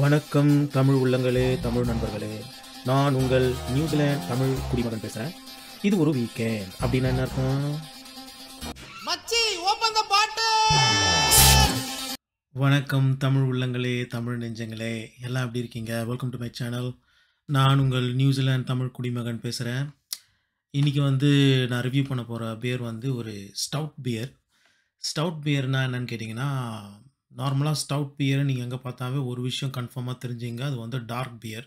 வணக்கம் தமிழ் உள்ளங்களே, தமிழ் நண்பர்களே. நான் உங்கள் நியூசிலாந்து தமிழ் குடிமகன் பேசுகிறேன். இது ஒரு வீக்கெண்ட் அப்படின்னு என்ன அர்த்தம்? மச்சி ஓபன் தி பாட்டில். வணக்கம் தமிழ் உள்ளங்களே, தமிழ் நெஞ்சங்களே, எல்லாம் எப்படி இருக்கீங்க? Welcome to my channel. நான் உங்கள் நியூசிலாந்து தமிழ் குடிமகன் பேசுகிறேன். இன்றைக்கி நான் ரிவ்யூ பண்ண போகிற பியர் ஒரு ஸ்டவுட் பியர். ஸ்டவுட் பியர்னா என்னன்னு கேட்டிங்கன்னா, நார்மலாக ஸ்டவுட் பியரை நீங்கள் எங்கே பார்த்தாவே ஒரு விஷயம் கன்ஃபார்மாக தெரிஞ்சுங்க, அது டார்க் பியர்.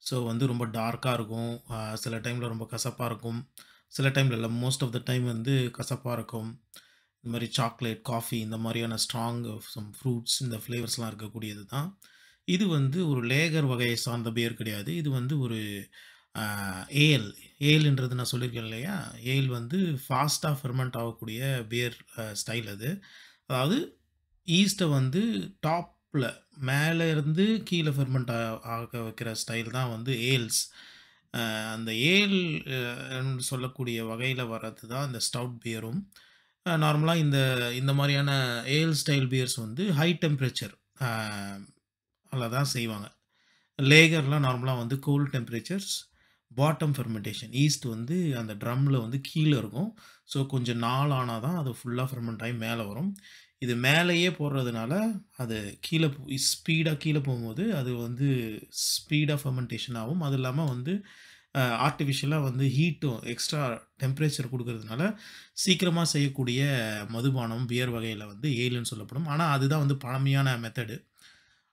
ஸோ ரொம்ப டார்க்காக இருக்கும். சில டைமில் ரொம்ப கசப்பாக இருக்கும், சில டைமில் இல்லை, மோஸ்ட் ஆஃப் த டைம் கசப்பாக இருக்கும். இந்த மாதிரி சாக்லேட், காஃபி, இந்த மாதிரியான ஸ்ட்ராங் சம் ஃப்ரூட்ஸ், இந்த ஃப்ளேவர்ஸ்லாம் இருக்கக்கூடியது தான். இது ஒரு லேகர் வகையை சார்ந்த பியர் கிடையாது. இது ஒரு ஏல். ஏல்ன்றது நான் சொல்லியிருக்கேன் இல்லையா? ஏல் ஃபாஸ்ட்டாக ஃபெர்மெண்ட் ஆகக்கூடிய பியர் ஸ்டைல் அது. அதாவது ஈஸ்ட்டை டாப்பில் மேலே இருந்து கீழே ஃபெர்மெண்ட் ஆக வைக்கிற ஸ்டைல் தான் ஏல்ஸ். அந்த ஏல் சொல்லக்கூடிய வகையில் வர்றது தான் இந்த ஸ்டவுட் பியரும். நார்மலாக இந்த இந்த மாதிரியான ஏல் ஸ்டைல் பியர்ஸ் ஹை டெம்பரேச்சர் அதில் தான் செய்வாங்க. லேகர்லாம் நார்மலாக cold temperatures, bottom fermentation. Yeast அந்த ட்ரம்மில் கீழே இருக்கும். ஸோ கொஞ்சம் நாள் ஆனால் தான் அது ஃபுல்லாக ஃபெர்மெண்ட் ஆகி மேலே வரும். இது மேலேயே போடுறதுனால அது கீழே ஸ்பீடாக கீழே போகும்போது அது ஸ்பீடாக ஃபெர்மெண்டேஷன் ஆகும். அது இல்லாமல் ஆர்டிஃபிஷியலாக ஹீட்டும் எக்ஸ்ட்ரா டெம்பரேச்சர் கொடுக்கறதுனால சீக்கிரமாக செய்யக்கூடிய மதுபானம் பியர் வகையில் ஏல்னு சொல்லப்படும். ஆனால் அதுதான் பழமையான மெத்தடு.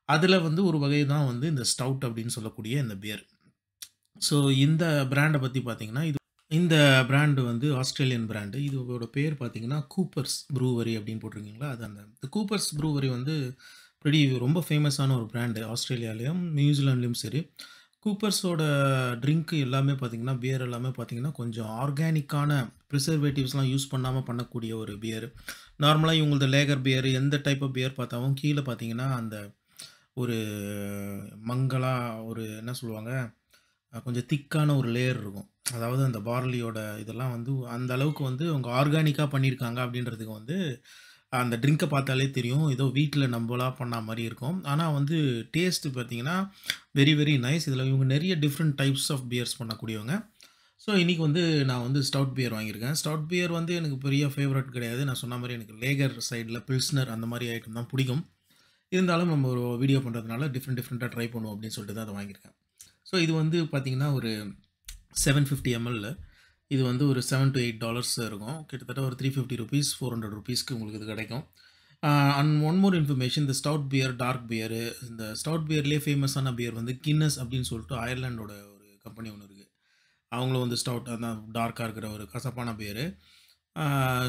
அதில் ஒரு வகை தான் இந்த ஸ்டவுட் அப்படின்னு சொல்லக்கூடிய இந்த பியர். ஸோ இந்த பிராண்டை பற்றி பார்த்தீங்கன்னா, இந்த பிராண்டு ஆஸ்திரேலியன் பிராண்டு. இதோட பேர் பார்த்தீங்கன்னா கூப்பர்ஸ் ப்ரூவரி அப்படின்னு போட்டிருக்கீங்களா? அது இந்த கூப்பர்ஸ் ப்ரூவரி ரொம்ப ஃபேமஸான ஒரு பிராண்டு ஆஸ்திரேலியாலேயும் நியூசிலாண்ட்லேயும் சரி. கூப்பர்ஸோட ட்ரிங்க்கு எல்லாமே பார்த்தீங்கன்னா, பியர் எல்லாமே பார்த்தீங்கன்னா கொஞ்சம் ஆர்கானிக்கான ப்ரிசர்வேட்டிவ்ஸ்லாம் யூஸ் பண்ணாமல் பண்ணக்கூடிய ஒரு பியர். நார்மலாக இவங்களது லேகர் பியர், எந்த டைப் ஆஃப் பியர் பார்த்தாலும் கீழே பார்த்தீங்கன்னா அந்த ஒரு என்ன சொல்லுவாங்க, கொஞ்சம் திக்கான ஒரு லேயர் இருக்கும். அதாவது அந்த பார்லியோட இதெல்லாம் அந்த அளவுக்கு அவங்க ஆர்கானிக்காக பண்ணியிருக்காங்க அப்படின்றதுக்கு அந்த ட்ரிங்கை பார்த்தாலே தெரியும். ஏதோ வீட்டில் நம்மளாக பண்ண மாதிரி இருக்கும். ஆனால் டேஸ்ட்டு பார்த்தீங்கன்னா வெரி வெரி நைஸ். இதில் இவங்க நிறைய டிஃப்ரெண்ட் டைப்ஸ் ஆஃப் பியர்ஸ் பண்ணக்கூடியவங்க. ஸோ இன்றைக்கி நான் ஸ்டவுட் பியர் வாங்கியிருக்கேன். ஸ்டவுட் பியர் எனக்கு பெரிய ஃபேவரட் கிடையாது. நான் சொன்ன மாதிரி எனக்கு லேகர் சைடில் பில்ஸ்னர் அந்த மாதிரி ஐட்டம் தான் பிடிக்கும். இருந்தாலும் நம்ம ஒரு வீடியோ பண்ணுறதுனால டிஃப்ரெண்ட்டாக ட்ரை பண்ணுவோம் அப்படின்னு சொல்லிட்டு தான் அதை வாங்கியிருக்கேன். ஸோ இது பார்த்தீங்கன்னா ஒரு 750 ml. இது ஒரு $7 to $8 இருக்கும். கிட்டத்தட்ட ஒரு $350 $400 உங்களுக்கு இது கிடைக்கும். அண்ட் ஒன் மோர் இன்ஃபர்மேஷன், இந்த ஸ்டவுட் பியர், டார்க் பியரு, இந்த ஸ்டவுட் பியர்லேயே ஃபேமஸான பியர் கின்னஸ் அப்படின்னு சொல்லிட்டு அயர்லாண்டோட ஒரு கம்பெனி ஒன்று இருக்குது. அவங்களும் ஸ்டவுட் அதான் டார்க்காக இருக்கிற ஒரு கசப்பான பியரு.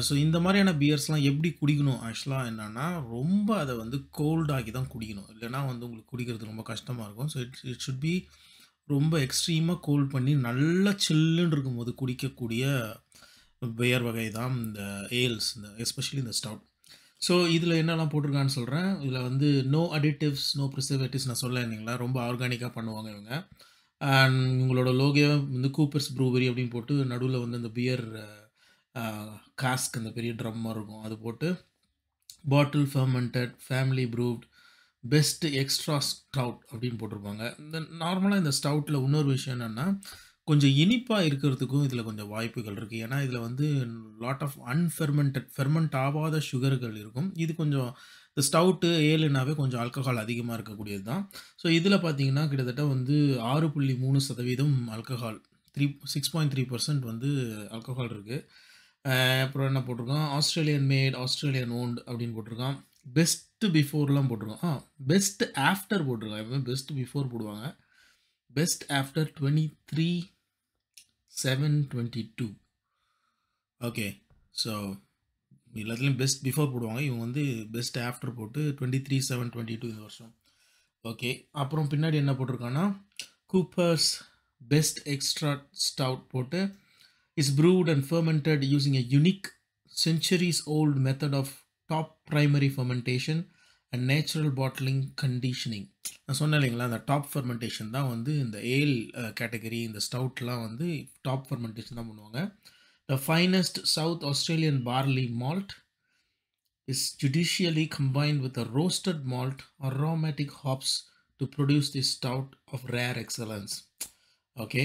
ஸோ இந்த மாதிரியான பியர்ஸ்லாம் எப்படி குடிக்கணும் ஆக்சுவலாக என்னென்னா, ரொம்ப அதை கோல்டாகி தான் குடிக்கணும். இல்லைனா உங்களுக்கு குடிக்கிறது ரொம்ப கஷ்டமாக இருக்கும். ஸோ இட் ஷுட் பி ரொம்ப எக்ஸ்ட்ரீமாக கோல்ட் பண்ணி நல்லா சில்லுன்னு இருக்கும்போது குடிக்கக்கூடிய பியர் வகை தான் இந்த ஏல்ஸ், இந்த எஸ்பெஷலி இந்த ஸ்டவுட். ஸோ இதில் என்னெல்லாம் போட்டிருக்கான்னு சொல்கிறேன். இதில் நோ அடிட்டிவ்ஸ், நோ ப்ரிசர்வேட்டிவ்ஸ் நான் சொல்ல இல்லைங்களா, ரொம்ப ஆர்கானிக்காக பண்ணுவாங்க இவங்க. அண்ட் உங்களோட லோகோ கூப்பர்ஸ் ப்ரூவரி அப்படின்னு போட்டு நடுவில் அந்த பியர் காஸ்க், அந்த பெரிய ட்ரம்மாக இருக்கும், அது போட்டு bottle fermented family brewed best extra stout அப்படின்னு போட்டிருப்பாங்க. இந்த நார்மலாக இந்த ஸ்டவுட்டில் இன்னொரு விஷயம் என்னென்னா, கொஞ்சம் இனிப்பாக இருக்கிறதுக்கும் இதில் கொஞ்சம் வாய்ப்புகள் இருக்குது. ஏன்னா இதில் லாட் ஆஃப் ஃபெர்மெண்ட் ஆகாத சுகர்கள் இருக்கும். இது கொஞ்சம் இந்த ஸ்டவுட்டு ஏலுனாவே கொஞ்சம் ஆல்கஹால் அதிகமாக இருக்கக்கூடியது தான். ஸோ இதில் பார்த்தீங்கன்னா கிட்டத்தட்ட 6.3% ஆல்கஹால், 6.3% ஆல்கஹால் இருக்குது. அப்புறம் என்ன போட்டிருக்கோம், ஆஸ்திரேலியன் மேட், ஆஸ்திரேலியன் ஓன்ட் அப்படின்னு போட்டிருக்கான். பெஸ்ட்டு பிஃபோர்லாம் போட்டிருக்கோம். பெஸ்ட் ஆஃப்டர் போட்டிருக்கான். எப்பவுமே பெஸ்ட் பிஃபோர் போடுவாங்க. Best after 23/7/22. ஓகே. ஸோ எல்லாத்துலேயும் பெஸ்ட் பிஃபோர் போடுவாங்க. இவங்க பெஸ்ட் ஆஃப்டர் போட்டு 23/7/22 இந்த வருஷம். ஓகே. அப்புறம் பின்னாடி என்ன போட்டிருக்கான்னா, கூப்பர்ஸ் பெஸ்ட் எக்ஸ்ட்ரா ஸ்டவுட் போட்டு is brewed and fermented using a unique centuries old method of top primary fermentation and natural bottling conditioning. நான் சொன்னேன் இல்லைங்களா, அந்த டாப் ஃபெர்மெண்டேஷன் தான் இந்த ஏல் கேட்டகரி, இந்த ஸ்டவுட்லாம் டாப் ஃபெர்மெண்டேஷன் தான் பண்ணுவாங்க. The finest South Australian barley malt is judiciously combined with a roasted malt, aromatic hops to produce the stout of rare excellence. Okay,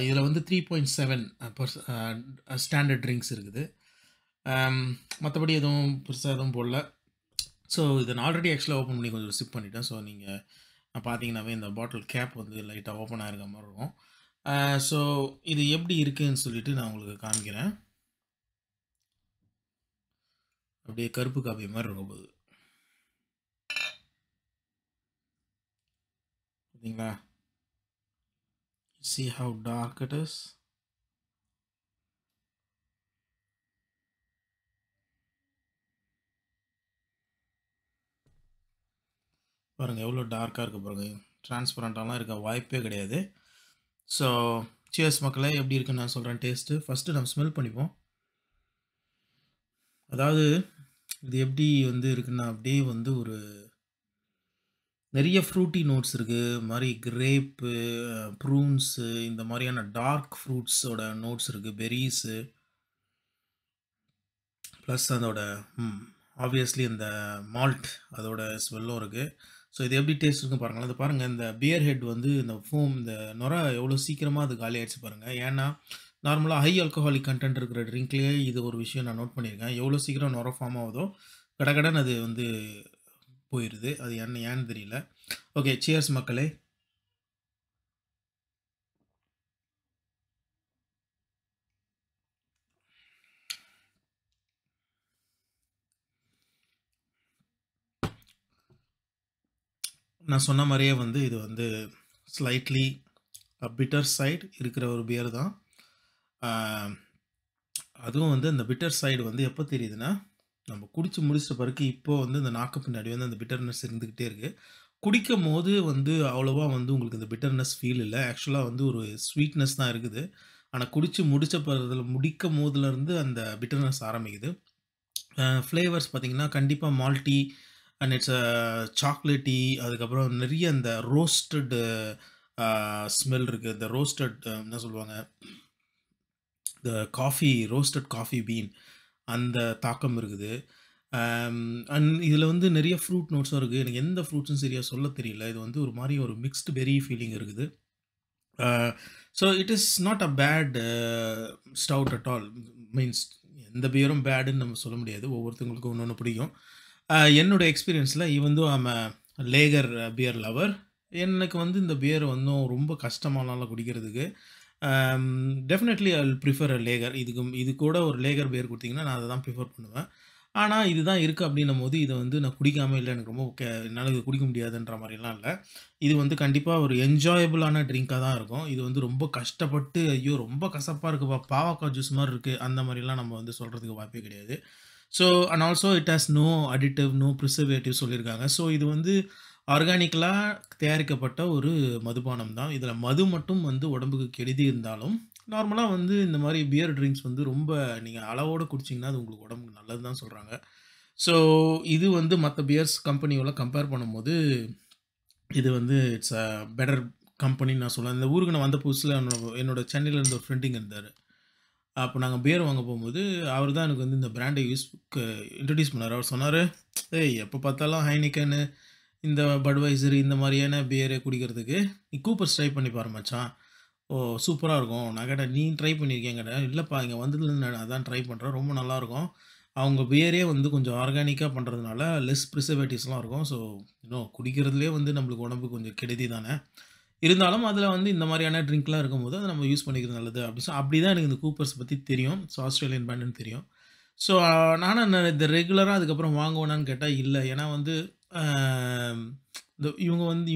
இதில் வந்து 3.7 ஸ்டாண்டர்ட் ட்ரிங்க்ஸ் இருக்குது. மற்றபடி எதுவும் பெருசாக எதுவும் போடல. ஸோ இதை நான் ஆல்ரெடி ஆக்சுவலாக ஓப்பன் பண்ணி கொஞ்சம் சிப் பண்ணிட்டேன். ஸோ நீங்கள் பார்த்தீங்கன்னாவே இந்த பாட்டில் கேப் வந்து லைட்டாக ஓப்பன் ஆகிருக்க மாதிரி இருக்கும். ஸோ இது எப்படி இருக்குதுன்னு சொல்லிட்டு நான் உங்களுக்கு காமிக்கிறேன். அப்படியே கருப்பு காப்பி மாதிரி இருக்கும் போது பார்த்தீங்களா? See how dark it is. பாருங்கள் எவ்வளோ டார்க்காக இருக்குது பாருங்கள். டிரான்ஸ்பரண்ட்டாலாம் இருக்க வாய்ப்பே கிடையாது. ஸோ சியர்ஸ் மக்களே, எப்படி இருக்குன்னு நான் சொல்கிறேன் டேஸ்ட்டு. ஃபஸ்ட்டு நம்ம ஸ்மெல் பண்ணிப்போம். அதாவது இது எப்படி வந்து இருக்குன்னா, அப்படியே வந்து ஒரு நிறைய ஃப்ரூட்டி நோட்ஸ் இருக்குது. மாதிரி கிரேப்பு, ப்ரூன்ஸு, இந்த மாதிரியான டார்க் ஃப்ரூட்ஸோட நோட்ஸ் இருக்குது. பெர்ரீஸு ப்ளஸ் அதோட ஆப்வியஸ்லி இந்த மால்ட் அதோட ஸ்மெல்லும் இருக்குது. ஸோ இது எப்படி டேஸ்ட் இருக்குன்னு பாருங்களேன். அது பாருங்கள், இந்த பியர் ஹெட் வந்து இந்த ஃபோம், இந்த நுரை எவ்வளோ சீக்கிரமாக அது காலி ஆகிடுச்சு பாருங்கள். ஏன்னா நார்மலாக ஹை ஆல்கஹாலிக் கண்டென்ட் இருக்கிற ட்ரிங்க்லேயே இது ஒரு விஷயம் நான் நோட் பண்ணியிருக்கேன். எவ்வளோ சீக்கிரம் நுரை ஃபார்ம் ஆகுதோ கடகடன்னு அது வந்து போயிடுது. அது ஏன்னு தெரியல. ஓகே, சியர்ஸ் மக்களே. நான் சொன்ன மாதிரியே வந்து இது வந்து ஸ்லைட்லி பிட்டர் சைடு இருக்கிற ஒரு பியர் தான். அதுவும் வந்து அந்த பிட்டர் சைடு வந்து எப்போ தெரியுதுன்னா, நம்ம குடிச்சு முடிச்சிட்ட பிறகு இப்போது வந்து இந்த நாக்கு பின்னாடி வந்து அந்த பிட்டர்னஸ் இருந்துக்கிட்டே இருக்குது. குடிக்கும் போது வந்து அவ்வளோவா வந்து உங்களுக்கு இந்த பிட்டர்னஸ் ஃபீல் இல்லை. ஆக்சுவலாக வந்து ஒரு ஸ்வீட்னஸ் தான் இருக்குது. ஆனால் குடிச்சு முடிக்கும் போதுலேருந்து அந்த பிட்டர்னஸ் ஆரம்பிக்குது. ஃப்ளேவர்ஸ் பார்த்திங்கன்னா கண்டிப்பாக மால்ட்டி அண்ட் இட்ஸ் சாக்லேட்டி. அதுக்கப்புறம் நிறைய இந்த ரோஸ்டட் ஸ்மெல் இருக்குது. இந்த ரோஸ்டட் என்ன சொல்லுவாங்க, இந்த ரோஸ்டட் காஃபி பீன் அந்த தாக்கம் இருக்குது. அண்ட் இதில் வந்து நிறைய ஃப்ரூட் நோட்ஸும் இருக்குது. எனக்கு எந்த ஃப்ரூட்ஸும் சரியாக சொல்ல தெரியல. இது வந்து ஒரு மாதிரி ஒரு மிக்ஸ்டு பெரி ஃபீலிங் இருக்குது. So it is not a bad stout at all. Means எந்த பியரும் பேடுன்னு நம்ம சொல்ல முடியாது. ஒவ்வொருத்தவங்களுக்கும் ஒன்று ஒன்று பிடிக்கும். என்னோட எக்ஸ்பீரியன்ஸில் வந்து ஆம லேகர் பியர் லவர். எனக்கு வந்து இந்த பியர் வந்து ரொம்ப கஷ்டமானால குடிக்கிறதுக்கு. Definitely I will prefer a lager. இது கூட ஒரு லேகர் பியர் கொடுத்தீங்கன்னா நான் அதை தான் ப்ரிஃபர் பண்ணுவேன். ஆனால் இதுதான் இருக்குது அப்படின்னும் போது இதை வந்து நான் குடிக்காமல் இல்லை, எனக்கு ரொம்ப என்னால் இது குடிக்க முடியாதுன்ற மாதிரிலாம் இல்லை. இது வந்து கண்டிப்பாக ஒரு என்ஜாயபுளான ட்ரிங்காக தான் இருக்கும். இது வந்து ரொம்ப கஷ்டப்பட்டு ஐயோ ரொம்ப கசப்பாக இருக்குப்பா, பாவக்காய் ஜூஸ் மாதிரி இருக்குது, அந்த மாதிரிலாம் நம்ம வந்து சொல்கிறதுக்கு வாய்ப்பே கிடையாது. So and also it has no additive, no preservative சொல்லியிருக்காங்க. ஸோ இது வந்து ஆர்கானிக்கலாக தயாரிக்கப்பட்ட ஒரு மதுபானம் தான். இதில் மது மட்டும் வந்து உடம்புக்கு கெடுதி இருந்தாலும், நார்மலாக வந்து இந்த மாதிரி பியர் ட்ரிங்க்ஸ் வந்து ரொம்ப நீங்கள் அளவோடு குடிச்சிங்கன்னா அது உங்களுக்கு உடம்புக்கு நல்லது தான் சொல்கிறாங்க. ஸோ இது வந்து மற்ற பியர்ஸ் கம்பெனியோட கம்பேர் பண்ணும்போது இது வந்து இட்ஸ் அ பெட்டர் கம்பெனின்னு நான் சொல்லுவேன். இந்த ஊருக்கு நான் வந்த புதுசில் என்னோட சென்னையில் இருந்த ஒரு ஃப்ரெண்டிங் இருந்தார். அப்போ நாங்கள் பியர் வாங்க போகும்போது அவர் தான் எனக்கு வந்து இந்த பிராண்டை இன்ட்ரடியூஸ் பண்ணார். அவர் சொன்னார், ஏய் எப்போ பார்த்தாலும் ஹைனிக்கனு, இந்த பட்வைசர், இந்த மாதிரியான பியரை குடிக்கிறதுக்கு நீ கூப்பர்ஸ் ட்ரை பண்ணி பாரு மச்சான், ஓ சூப்பராக இருக்கும். நான் கேட்டேன், நீ ட்ரை பண்ணியிருக்கேன் கேட்டேன். இல்லைப்பா, இங்கே வந்ததுலேருந்து நான் அதான் ட்ரை பண்ணுறேன், ரொம்ப நல்லாயிருக்கும். அவங்க பியரே வந்து கொஞ்சம் ஆர்கானிக்காக பண்ணுறதுனால லெஸ் ப்ரிசர்வேட்டிவ்ஸ்லாம் இருக்கும். ஸோ இன்னும் குடிக்கிறதுலே வந்து நம்மளுக்கு உடம்புக்கு கொஞ்சம் கெடுதி தானே. இருந்தாலும் அதில் வந்து இந்த மாதிரியான ட்ரிங்க்லாம் இருக்கும்போது அதை நம்ம யூஸ் பண்ணிக்கிறது நல்லது அப்படி தான் எனக்கு இந்த கூப்பர்ஸ் பற்றி தெரியும். ஸோ ஆஸ்திரேலியன் பிராண்டுன்னு தெரியும். ஸோ நானும் இந்த ரெகுலராக அதுக்கப்புறம் வாங்குவேனான்னு கேட்டால் இல்லை. ஏன்னா வந்து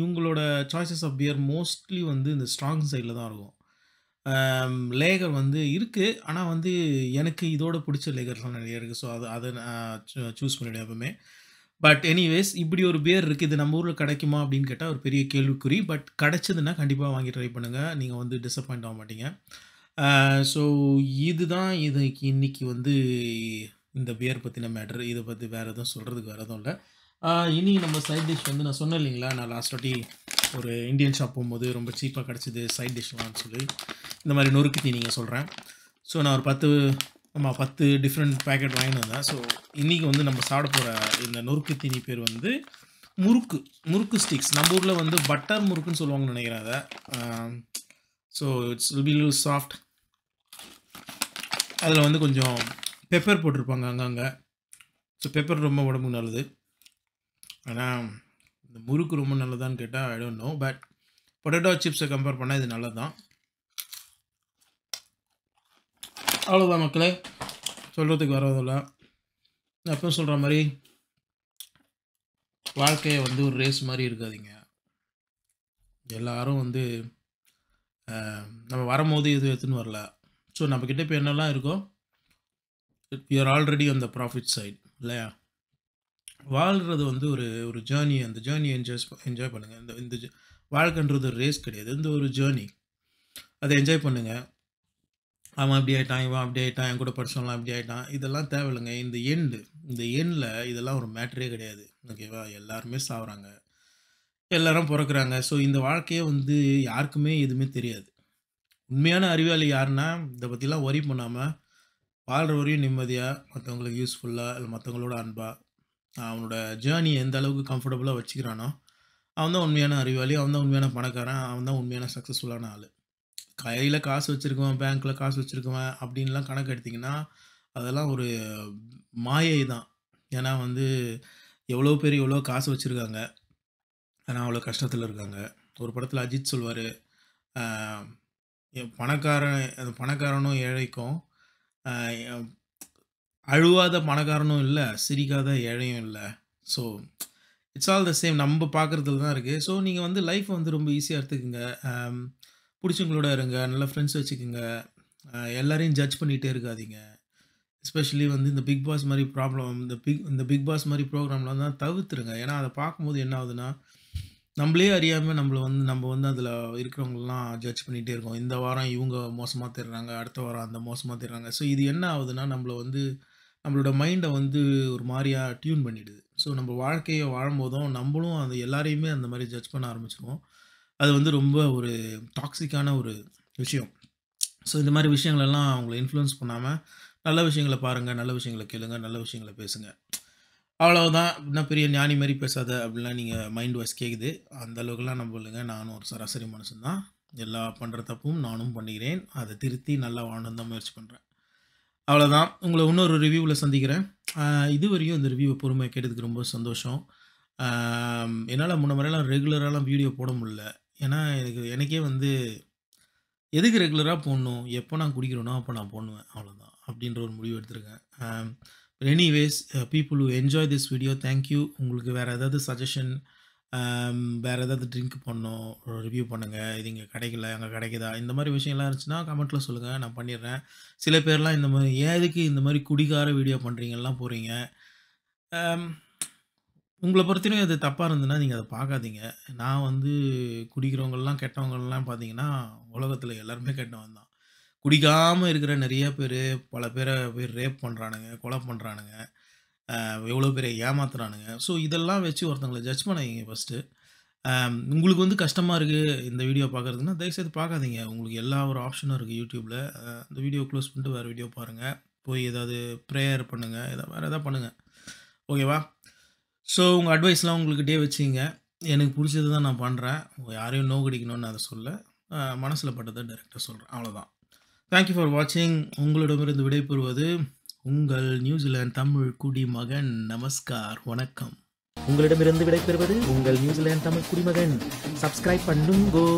இவங்களோட சாய்ஸஸ் ஆஃப் பியர் மோஸ்ட்லி வந்து இந்த ஸ்ட்ராங் சைடில் தான் இருக்கும். லேகர் வந்து இருக்குது, ஆனால் வந்து எனக்கு இதோட பிடிச்ச லேகர்ஸ்லாம் நிறைய இருக்குது. ஸோ அதை நான் சூஸ் பண்ணிவிடுவேன் எப்பவுமே. பட் எனிவேஸ், இப்படி ஒரு பியர் இருக்குது, இது நம்ம ஊரில் கிடைக்குமா அப்படின்னு கேட்டால் ஒரு பெரிய கேள்விக்குறி. பட் கிடைச்சதுன்னா கண்டிப்பாக வாங்கி ட்ரை பண்ணுங்கள், நீங்கள் வந்து டிசப்பாயிண்ட் ஆக மாட்டீங்க. ஸோ இதுதான் இன்னைக்கு வந்து இந்த பியர் பற்றின மேட்ரு. இதை பற்றி வேறு எதுவும் சொல்கிறதுக்கு வேறு எதுவும் இல்லை. இனி நம்ம சைட் டிஷ் வந்து நான் சொன்னேன் இல்லைங்களா, நான் லாஸ்ட் வாட்டி ஒரு இந்தியன் ஷாப் போகும்போது ரொம்ப சீப்பாக கிடச்சிது சைட் டிஷ்லாம்னு சொல்லி இந்த மாதிரி நொறுக்கு தீனிங்க சொல்கிறேன். ஸோ நான் ஒரு 10 டிஃப்ரெண்ட் பேக்கெட் வாங்கிட்டு வந்தேன். ஸோ இன்றைக்கி வந்து நம்ம சாப்பிட போகிற இந்த நொறுக்கு தீனி பேர் வந்து முறுக்கு முறுக்கு ஸ்டிக்ஸ். நம்ம ஊர்ல வந்து பட்டர் முறுக்குன்னு சொல்லுவாங்கன்னு நினைக்கிறேன் அத. So it's will be little soft. அதில் வந்து கொஞ்சம் பெப்பர் போட்டிருப்பாங்க அங்கங்கே. ஸோ பெப்பர் ரொம்ப உடம்புக்கு நல்லது. ஆனால் இந்த முறுக்கு ரொம்ப நல்லதான்னு கேட்டால் I don't know. But potato சிப்ஸை கம்பேர் பண்ணால் இது நல்லது தான். அவ்வளோதான் மக்களே, சொல்கிறதுக்கு வரதில்ல. நான் எப்போ சொல்கிற மாதிரி வாழ்க்கையை வந்து ஒரு ரேஸ் மாதிரி இருக்காதீங்க. எல்லாரும் வந்து நம்ம வரும்போது எதுவும் எடுத்துன்னு வரல. ஸோ நம்மக்கிட்ட இப்போ என்னெல்லாம் இருக்கோ we are already on the profit side இல்லையா? வாழ்கிறது வந்து ஒரு ஒரு ஜேர்னி. அந்த ஜேர்னியை என்ஜாய் பண்ணுங்கள். இந்த இந்த வாழ்க்கைன்றது ஒரு ரேஸ் கிடையாது, இந்த ஒரு ஜேர்னி. அதை என்ஜாய் பண்ணுங்கள். அவன் அப்படி ஆகிட்டான், இவன் அப்படி ஆகிட்டான், என் கூட படிச்சவன்லாம் அப்படி ஆகிட்டான், இதெல்லாம் தேவையில்லைங்க. இந்த எண்டில் இதெல்லாம் ஒரு மேட்டரே கிடையாது. ஓகேவா? எல்லாருமே சாகுறாங்க, எல்லாரும் பிறக்கிறாங்க. ஸோ இந்த வாழ்க்கையே வந்து யாருக்குமே எதுவுமே தெரியாது. உண்மையான அறிவாளி யாருன்னா இதை பற்றிலாம் ஒரி பண்ணாமல் வாழ்கிற வரையும் நிம்மதியாக, மற்றவங்களுக்கு யூஸ்ஃபுல்லாக, இல்லை மற்றவங்களோட அன்பாக அவனோட ஜேர்னியை எந்த அளவுக்கு கம்ஃபர்டபுளாக வச்சுக்கிறானோ அவன் தான் உண்மையான அறிவாளி, அவன் தான் உண்மையான பணக்காரன், அவன் தான் உண்மையான சக்ஸஸ்ஃபுல்லான ஆள். கையில் காசு வச்சுருக்குவன், பேங்க்கில் காசு வச்சுருக்குவன் அப்படின்லாம் கணக்கு எடுத்திங்கன்னா அதெல்லாம் ஒரு மாயை தான். ஏன்னா வந்து எவ்வளோ பேர் எவ்வளோ காசு வச்சுருக்காங்க, ஆனால் அவ்வளோ கஷ்டத்தில் இருக்காங்க. ஒரு படத்தில் அஜித் சொல்வார், அந்த பணக்காரனும் ஏழைக்கும் அழுவாத பணக்காரனும் இல்லை, சிரிக்காத ஏழையும் இல்லை. So it's all the same. நம்ம பார்க்குறதுல தான் இருக்குது. ஸோ நீங்கள் வந்து லைஃப்பை வந்து ரொம்ப ஈஸியாக எடுத்துக்கோங்க. பிடிச்சவங்களோட இருங்க, நல்ல ஃப்ரெண்ட்ஸ் வச்சுக்கோங்க. எல்லாரையும் ஜட்ஜ் பண்ணிகிட்டே இருக்காதீங்க. எஸ்பெஷலி வந்து இந்த பிக் பாஸ் மாதிரி இந்த பிக் பாஸ் மாதிரி ப்ரோக்ராம்லாம் தான் தவிர்த்துருங்க. ஏன்னா அதை பார்க்கும்போது என்ன ஆகுதுன்னா, நம்மளே அறியாமல் நம்ம வந்து அதில் இருக்கிறவங்களெலாம் ஜட்ஜ் பண்ணிகிட்டே இருக்கோம். இந்த வாரம் இவங்க மோசமாக தெரிறாங்க, அடுத்த வாரம் அந்த மோசமாக தெரிறாங்க. ஸோ இது என்ன ஆகுதுன்னா, நம்மளோட மைண்டை வந்து ஒரு மாதிரியாக டியூன் பண்ணிவிடுது. ஸோ நம்ம வாழ்க்கையை வாழும்போதும் நம்மளும் அந்த எல்லாரையுமே அந்த மாதிரி ஜட்ஜ் பண்ண ஆரம்பிச்சிருவோம். அது வந்து ரொம்ப ஒரு டாக்ஸிக்கான ஒரு விஷயம். ஸோ இந்த மாதிரி விஷயங்களெல்லாம் அவங்கள இன்ஃப்ளூயன்ஸ் பண்ணாமல் நல்ல விஷயங்களை பாருங்கள், நல்ல விஷயங்களை கேளுங்க, நல்ல விஷயங்களை பேசுங்க. அவ்வளவுதான். இன்னும் பெரிய ஞானி மாதிரி பேசாத அப்படிலாம் நீங்கள் மைண்ட் வாய்ஸ் கேட்குது. அந்த அளவுக்குலாம் நம்ம இல்லைங்க. நானும் ஒரு சராசரி மனுஷன் தான். எல்லா பண்ணுற தப்பும் நானும் பண்ணுகிறேன். அதை திருத்தி நல்லா வாழணும் தான் முயற்சி பண்ணுறேன். அவ்வளோதான். உங்களை இன்னொரு ரிவ்யூவில் சந்திக்கிறேன். இதுவரையும் இந்த ரிவ்யூவை பொறுமையாக கேட்டதுக்கு ரொம்ப சந்தோஷம். என்னால் முன்ன மாதிரிலாம் ரெகுலராலாம் வீடியோ போட முடியல. ஏன்னா எனக்கே வந்து எதுக்கு ரெகுலராக போடணும், எப்போ நான் குடிக்கிறேனோ அப்போ நான் போடுவேன், அவ்வளோதான் அப்படின்ற ஒரு முடிவு எடுத்திருக்கேன். Anyways, people who enjoy this video, thank you. உங்களுக்கு வேறு ஏதாவது சஜஷன், வேறு ஏதாவது ட்ரிங்க் பண்ணணும், ரிவ்யூ பண்ணுங்கள், இது இங்கே கிடைக்கல, அங்கே கிடைக்குதா, இந்த மாதிரி விஷயம்லாம் இருந்துச்சுன்னா கமெண்ட்டில் சொல்லுங்கள், நான் பண்ணிடுறேன். சில பேர்லாம் இந்த மாதிரி எதுக்கு இந்த மாதிரி குடிகார வீடியோ பண்ணுறீங்கலாம் போகிறீங்க. உங்களை பொறுத்தவரையும் அது தப்பாக இருந்ததுன்னா நீங்கள் அதை பார்க்காதீங்க. நான் வந்து குடிக்கிறவங்கலாம் கெட்டவங்கலாம் பார்த்தீங்கன்னா உலகத்தில் எல்லாருமே கெட்டவன் தான். குடிக்காமல் இருக்கிற நிறைய பேர், பல பேரை ரேப் பண்ணுறானுங்க, கொலை பண்ணுறானுங்க, எவ்வளோ பேரை ஏமாத்துறானுங்க. ஸோ இதெல்லாம் வச்சு ஒருத்தவங்களை ஜட்ஜ் பண்ணாதீங்க ஃபஸ்ட்டு. உங்களுக்கு வந்து கஷ்டமாக இருக்குது இந்த வீடியோ பார்க்குறதுன்னா தயவுசெய்து பார்க்காதீங்க. உங்களுக்கு எல்லா ஒரு ஆப்ஷனும் இருக்குது யூடியூப்பில். இந்த வீடியோ க்ளோஸ் பண்ணிட்டு வேறு வீடியோ பாருங்கள். போய் ஏதாவது ப்ரேயர் பண்ணுங்கள், வேறு எதாவது பண்ணுங்கள். ஓகேவா? ஸோ உங்கள் அட்வைஸ்லாம் உங்கள்கிட்டயே வச்சுங்க. எனக்கு பிடிச்சது தான் நான் பண்ணுறேன். யாரையும் நோக்கடிக்கணும்னு அதை சொல்ல, மனசில் பட்டதை டைரெக்டாக சொல்கிறேன், அவ்வளோதான். தேங்க்யூ ஃபார் வாட்சிங். உங்களிடமிருந்து விடைபெறுவது உங்கள் நியூசிலாந்து தமிழ் குடிமகன். நமஸ்கார், வணக்கம். உங்களிடமிருந்து விடைபெறுவது உங்கள் நியூசிலாந்து தமிழ் குடிமகன். சப்ஸ்கிரைப் பண்ணுங்கோ.